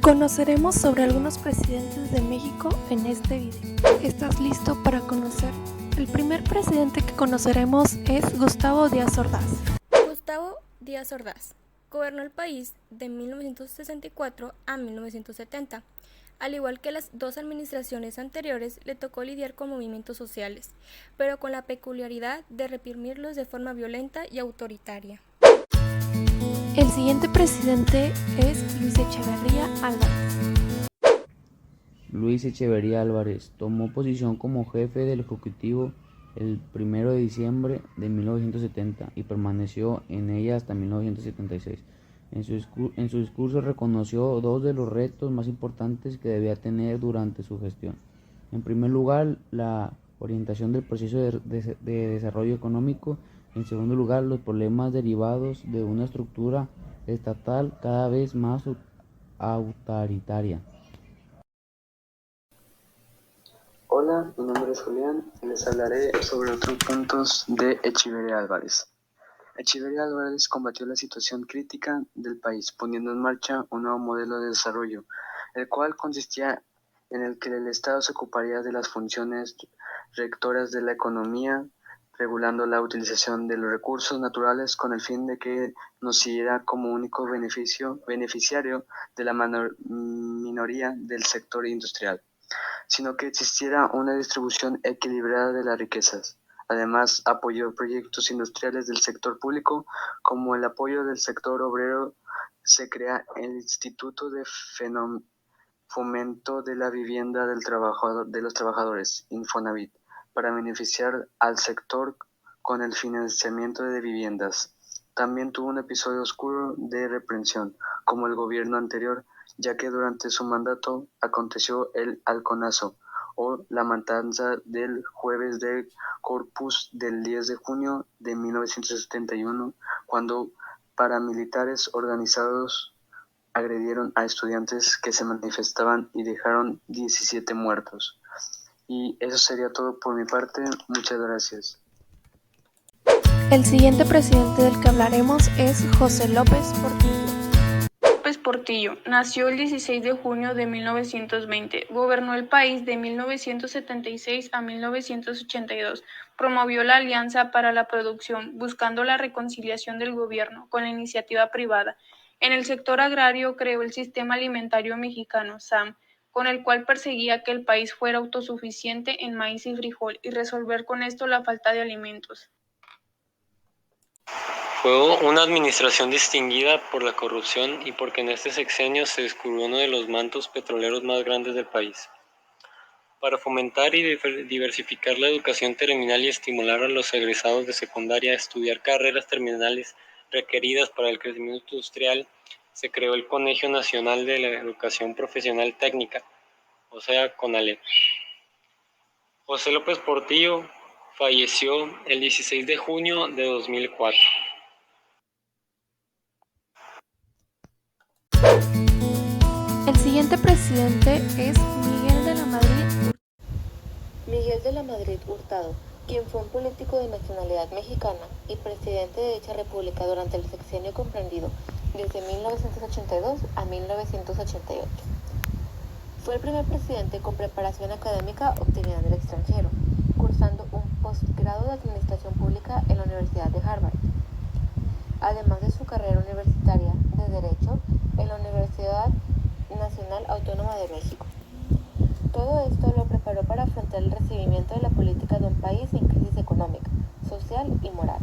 Conoceremos sobre algunos presidentes de México en este video. ¿Estás listo para conocer? El primer presidente que conoceremos es Gustavo Díaz Ordaz. Gustavo Díaz Ordaz gobernó el país de 1964 a 1970. Al igual que las dos administraciones anteriores, le tocó lidiar con movimientos sociales, pero con la peculiaridad de reprimirlos de forma violenta y autoritaria. El siguiente presidente es Luis Echeverría Álvarez. Luis Echeverría Álvarez tomó posición como jefe del Ejecutivo el 1 de diciembre de 1970 y permaneció en ella hasta 1976. En su discurso reconoció dos de los retos más importantes que debía tener durante su gestión. En primer lugar, la orientación del proceso de desarrollo económico. En segundo lugar, los problemas derivados de una estructura estatal cada vez más autoritaria. Hola, mi nombre es Julián y les hablaré sobre otros puntos de Echeverría Álvarez. Echeverría Álvarez combatió la situación crítica del país, poniendo en marcha un nuevo modelo de desarrollo, el cual consistía en el que el Estado se ocuparía de las funciones rectoras de la economía, regulando la utilización de los recursos naturales con el fin de que no siguiera como único beneficiario de la minoría del sector industrial, sino que existiera una distribución equilibrada de las riquezas. Además, apoyó proyectos industriales del sector público, como el apoyo del sector obrero. Se crea el Instituto de Fomento de la Vivienda de los Trabajadores, Infonavit, para beneficiar al sector con el financiamiento de viviendas. También tuvo un episodio oscuro de represión, como el gobierno anterior, ya que durante su mandato aconteció el halconazo, o la matanza del Jueves de Corpus del 10 de junio de 1971, cuando paramilitares organizados agredieron a estudiantes que se manifestaban y dejaron 17 muertos. Y eso sería todo por mi parte. Muchas gracias. El siguiente presidente del que hablaremos es José López Portillo. López Portillo nació el 16 de junio de 1920, gobernó el país de 1976 a 1982, promovió la Alianza para la Producción, buscando la reconciliación del gobierno con la iniciativa privada. En el sector agrario creó el Sistema Alimentario Mexicano, SAM, con el cual perseguía que el país fuera autosuficiente en maíz y frijol y resolver con esto la falta de alimentos. Fue una administración distinguida por la corrupción y porque en este sexenio se descubrió uno de los mantos petroleros más grandes del país. Para fomentar y diversificar la educación terminal y estimular a los egresados de secundaria a estudiar carreras terminales requeridas para el crecimiento industrial, se creó el Colegio Nacional de la Educación Profesional Técnica, o sea, CONALEP. José López Portillo falleció el 16 de junio de 2004. El siguiente presidente es Miguel de la Madrid. Miguel de la Madrid Hurtado, quien fue un político de nacionalidad mexicana y presidente de dicha república durante el sexenio comprendido desde 1982 a 1988. Fue el primer presidente con preparación académica obtenida en el extranjero, cursando un postgrado de Administración Pública en la Universidad de Harvard, además de su carrera universitaria de Derecho en la Universidad Nacional Autónoma de México. Todo esto lo preparó para afrontar el recibimiento de la política de un país en crisis económica, social y moral,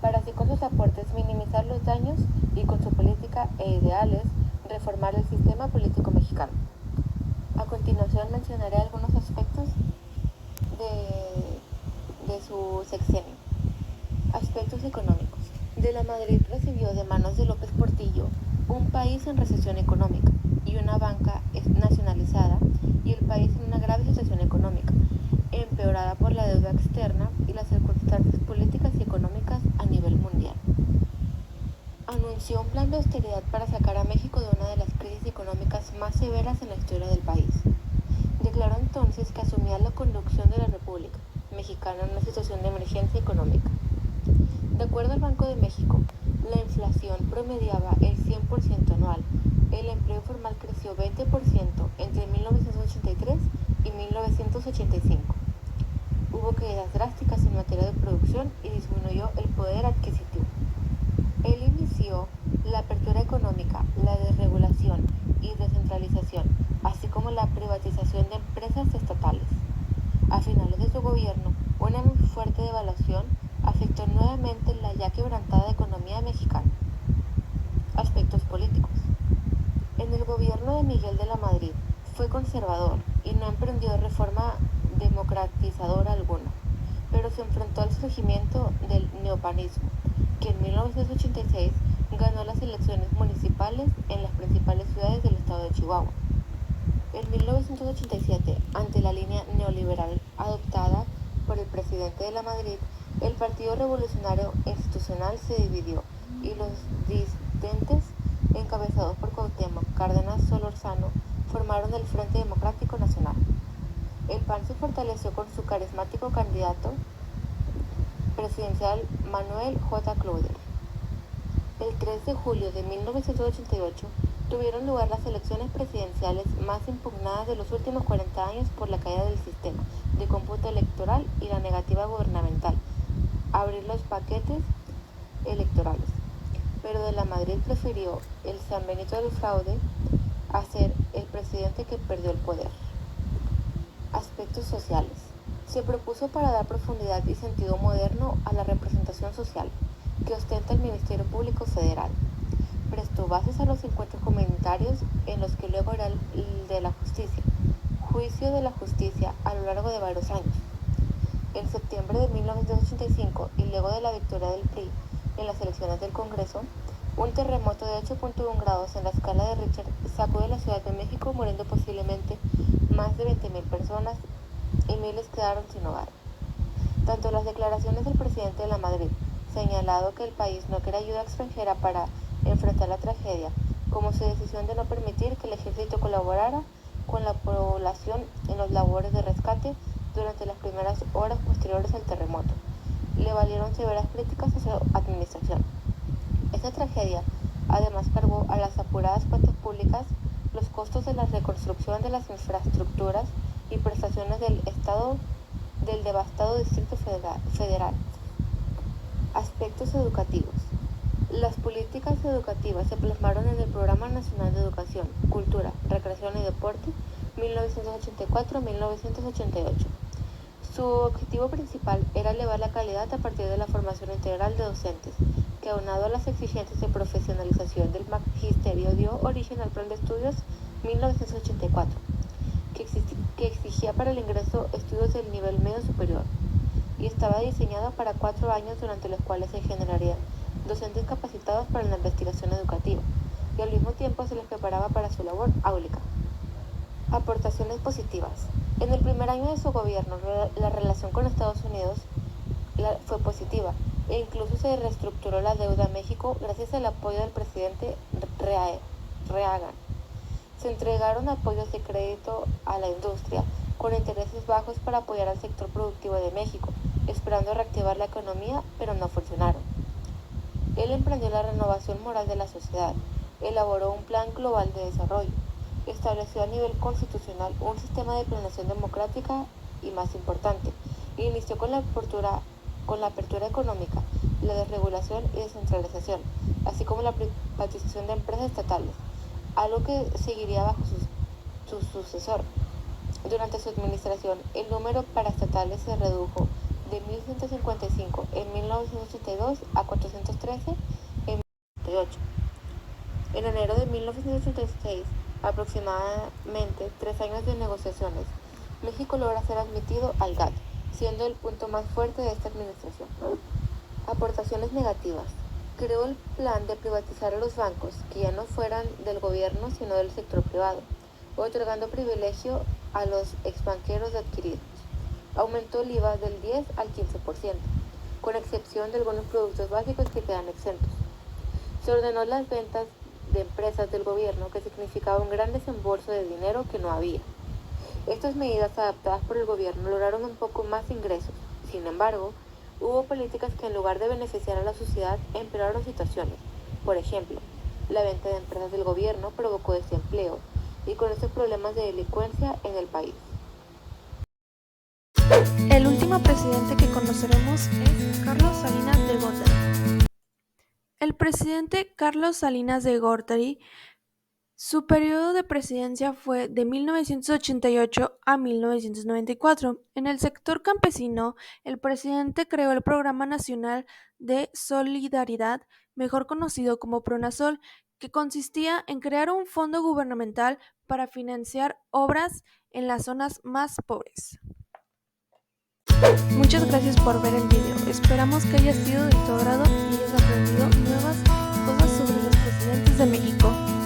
para así con sus aportes minimizar los daños y con su política e ideales reformar el sistema político mexicano. A continuación mencionaré algunos aspectos de su sexenio. Aspectos económicos. De la Madrid recibió de manos de López Portillo un país en recesión económica y una banca nacionalizada, y el país en una grave situación económica, empeorada por la deuda externa y las circunstancias políticas y económicas a nivel mundial. Anunció un plan de austeridad para sacar a México de una de las crisis económicas más severas en la historia del país. Declaró entonces que asumía la conducción de la República Mexicana en una situación de emergencia económica. De acuerdo al Banco de México, la inflación promediaba el 100% anual, El empleo formal creció 20% entre 1983 y 1985. Hubo caídas drásticas en materia de producción y disminuyó el poder adquisitivo. Él inició la apertura económica, la desregulación y descentralización, así como la privatización de empresas estatales. A finales de su gobierno, una muy fuerte devaluación afectó nuevamente la ya quebrantada economía mexicana. Aspectos políticos. En el gobierno de Miguel de la Madrid fue conservador y no emprendió reforma democratizadora alguna, pero se enfrentó al surgimiento del neopanismo, que en 1986 ganó las elecciones municipales en las principales ciudades del estado de Chihuahua. En 1987, ante la línea neoliberal adoptada por el presidente de la Madrid, el Partido Revolucionario Institucional se dividió y los disidentes, encabezados por Cuauhtémoc Cárdenas Solórzano, formaron el Frente Democrático Nacional. El PAN se fortaleció con su carismático candidato presidencial Manuel J. Cloutier. El 3 de julio de 1988 tuvieron lugar las elecciones presidenciales más impugnadas de los últimos 40 años por la caída del sistema de cómputo electoral y la negativa gubernamental a abrir los paquetes electorales. Pero de la Madrid prefirió el San Benito del fraude a ser el presidente que perdió el poder. Aspectos sociales. Se propuso para dar profundidad y sentido moderno a la representación social que ostenta el Ministerio Público Federal. Prestó bases a los encuentros comunitarios en los que luego era el de la justicia, juicio de la justicia a lo largo de varios años. En septiembre de 1985 y luego de la victoria del PRI en las elecciones del Congreso, un terremoto de 8.1 grados en la escala de Richter sacudió la Ciudad de México, muriendo posiblemente más de 20.000 personas y miles quedaron sin hogar. Tanto las declaraciones del presidente de la Madrid, señalado que el país no quiere ayuda extranjera para enfrentar la tragedia, como su decisión de no permitir que el ejército colaborara con la población en las labores de rescate durante las primeras horas posteriores al terremoto, le valieron severas críticas a su administración. Esta tragedia además cargó a las apuradas cuentas públicas los costos de la reconstrucción de las infraestructuras y prestaciones del Estado del devastado Distrito Federal. Aspectos educativos. Las políticas educativas se plasmaron en el Programa Nacional de Educación, Cultura, Recreación y Deporte 1984-1988. Su objetivo principal era elevar la calidad a partir de la formación integral de docentes, que aunado a las exigencias de profesionalización del magisterio dio origen al Plan de Estudios 1984, que exigía para el ingreso estudios del nivel medio superior y estaba diseñado para 4 años durante los cuales se generarían docentes capacitados para la investigación educativa y al mismo tiempo se les preparaba para su labor áulica. Aportaciones positivas. En el primer año de su gobierno, la relación con Estados Unidos fue positiva e incluso se reestructuró la deuda a México gracias al apoyo del presidente Reagan. Se entregaron apoyos de crédito a la industria con intereses bajos para apoyar al sector productivo de México, esperando reactivar la economía, pero no funcionaron. Él emprendió la renovación moral de la sociedad, elaboró un plan global de desarrollo, estableció a nivel constitucional un sistema de planeación democrática y, más importante, inició con la apertura económica, la desregulación y descentralización, así como la privatización de empresas estatales, algo que seguiría bajo su sucesor. Durante su administración, el número paraestatales se redujo de 1.155 en 1982 a 413 en 1988. En enero de 1986, aproximadamente 3 años de negociaciones, México logra ser admitido al GATT, siendo el punto más fuerte de esta administración. Aportaciones negativas. Creó el plan de privatizar a los bancos, que ya no fueran del gobierno sino del sector privado, otorgando privilegio a los exbanqueros adquiridos. Aumentó el IVA del 10 al 15%, con excepción de algunos productos básicos que quedan exentos. Se ordenó las ventas de empresas del gobierno, que significaba un gran desembolso de dinero que no había. Estas medidas adaptadas por el gobierno lograron un poco más ingresos. Sin embargo, hubo políticas que en lugar de beneficiar a la sociedad empeoraron situaciones. Por ejemplo, La venta de empresas del gobierno provocó desempleo y con estos problemas de delincuencia en el país. El último presidente que conoceremos es Carlos Salinas de Gortari. El presidente Carlos Salinas de Gortari, su periodo de presidencia fue de 1988 a 1994. En el sector campesino, el presidente creó el Programa Nacional de Solidaridad, mejor conocido como PRONASOL, que consistía en crear un fondo gubernamental para financiar obras en las zonas más pobres. Muchas gracias por ver el video. Esperamos que haya sido de tu agrado y hayas aprendido nuevas cosas sobre los presidentes de México.